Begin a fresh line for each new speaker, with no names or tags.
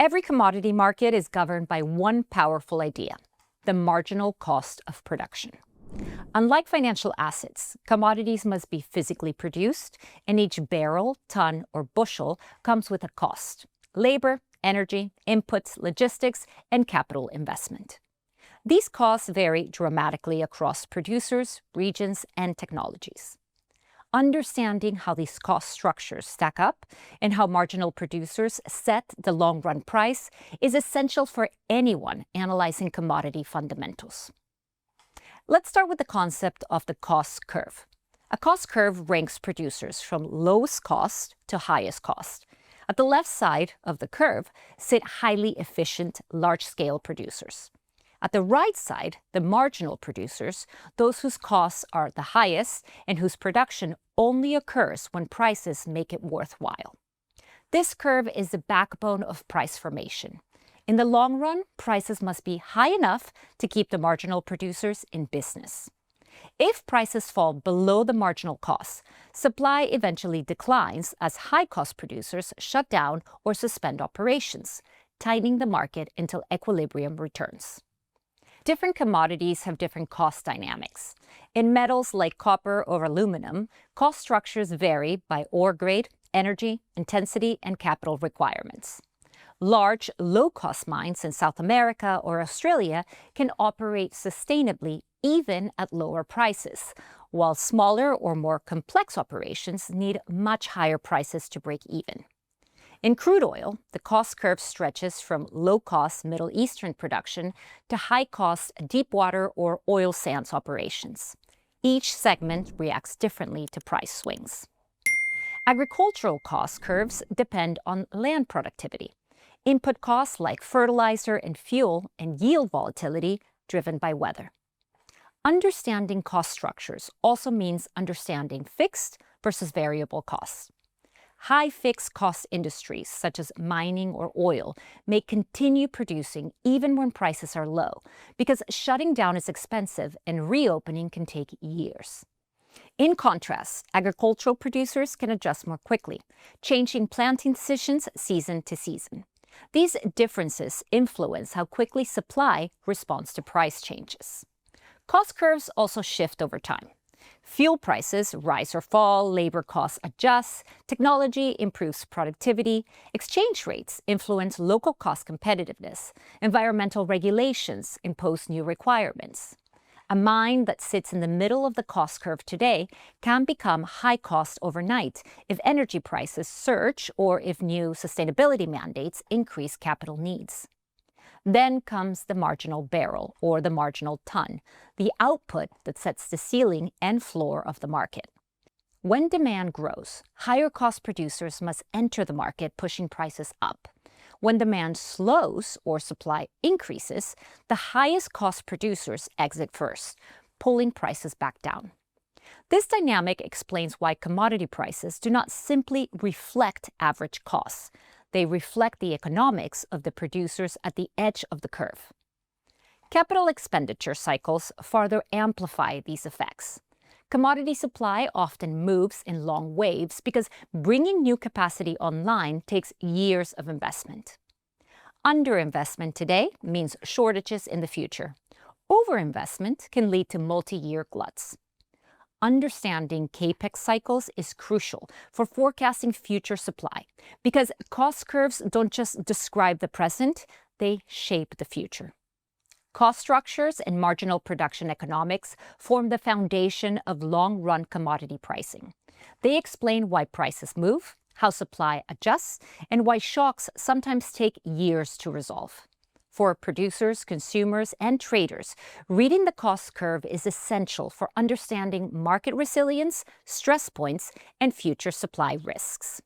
Every commodity market is governed by one powerful idea: the marginal cost of production. Unlike financial assets, commodities must be physically produced, and each barrel, ton, or bushel comes with a cost: labor, energy, inputs, logistics, and capital investment. These costs vary dramatically across producers, regions, and technologies. Understanding how these cost structures stack up and how marginal producers set the long-run price is essential for anyone analyzing commodity fundamentals. Let's start with the concept of the cost curve. A cost curve ranks producers from lowest cost to highest cost. At the left side of the curve sit highly efficient, large-scale producers. At the right side, the marginal producers, those whose costs are the highest and whose production only occurs when prices make it worthwhile. This curve is the backbone of price formation. In the long run, prices must be high enough to keep the marginal producers in business. If prices fall below the marginal cost, supply eventually declines as high-cost producers shut down or suspend operations, tightening the market until equilibrium returns. Different commodities have different cost dynamics. In metals like copper or aluminum, cost structures vary by ore grade, energy, intensity, and capital requirements. Large, low-cost mines in South America or Australia can operate sustainably even at lower prices, while smaller or more complex operations need much higher prices to break even. In crude oil, the cost curve stretches from low-cost Middle Eastern production to high-cost deepwater or oil sands operations. Each segment reacts differently to price swings. Agricultural cost curves depend on land productivity. Input costs like fertilizer and fuel, and yield volatility driven by weather. Understanding cost structures also means understanding fixed versus variable costs. High fixed cost industries, such as mining or oil, may continue producing even when prices are low, because shutting down is expensive and reopening can take years. In contrast, agricultural producers can adjust more quickly, changing planting decisions season to season. These differences influence how quickly supply responds to price changes. Cost curves also shift over time. Fuel prices rise or fall, labor costs adjust, technology improves productivity, exchange rates influence local cost competitiveness, environmental regulations impose new requirements. A mine that sits in the middle of the cost curve today can become high cost overnight if energy prices surge or if new sustainability mandates increase capital needs. Then comes the marginal barrel, or the marginal ton, the output that sets the ceiling and floor of the market. When demand grows, higher cost producers must enter the market, pushing prices up. When demand slows or supply increases, the highest cost producers exit first, pulling prices back down. This dynamic explains why commodity prices do not simply reflect average costs. They reflect the economics of the producers at the edge of the curve. Capital expenditure cycles further amplify these effects. Commodity supply often moves in long waves because bringing new capacity online takes years of investment. Underinvestment today means shortages in the future. Overinvestment can lead to multi-year gluts. Understanding capex cycles is crucial for forecasting future supply because cost curves don't just describe the present, they shape the future. Cost structures and marginal production economics form the foundation of long-run commodity pricing. They explain why prices move, how supply adjusts, and why shocks sometimes take years to resolve. For producers, consumers, and traders, reading the cost curve is essential for understanding market resilience, stress points, and future supply risks.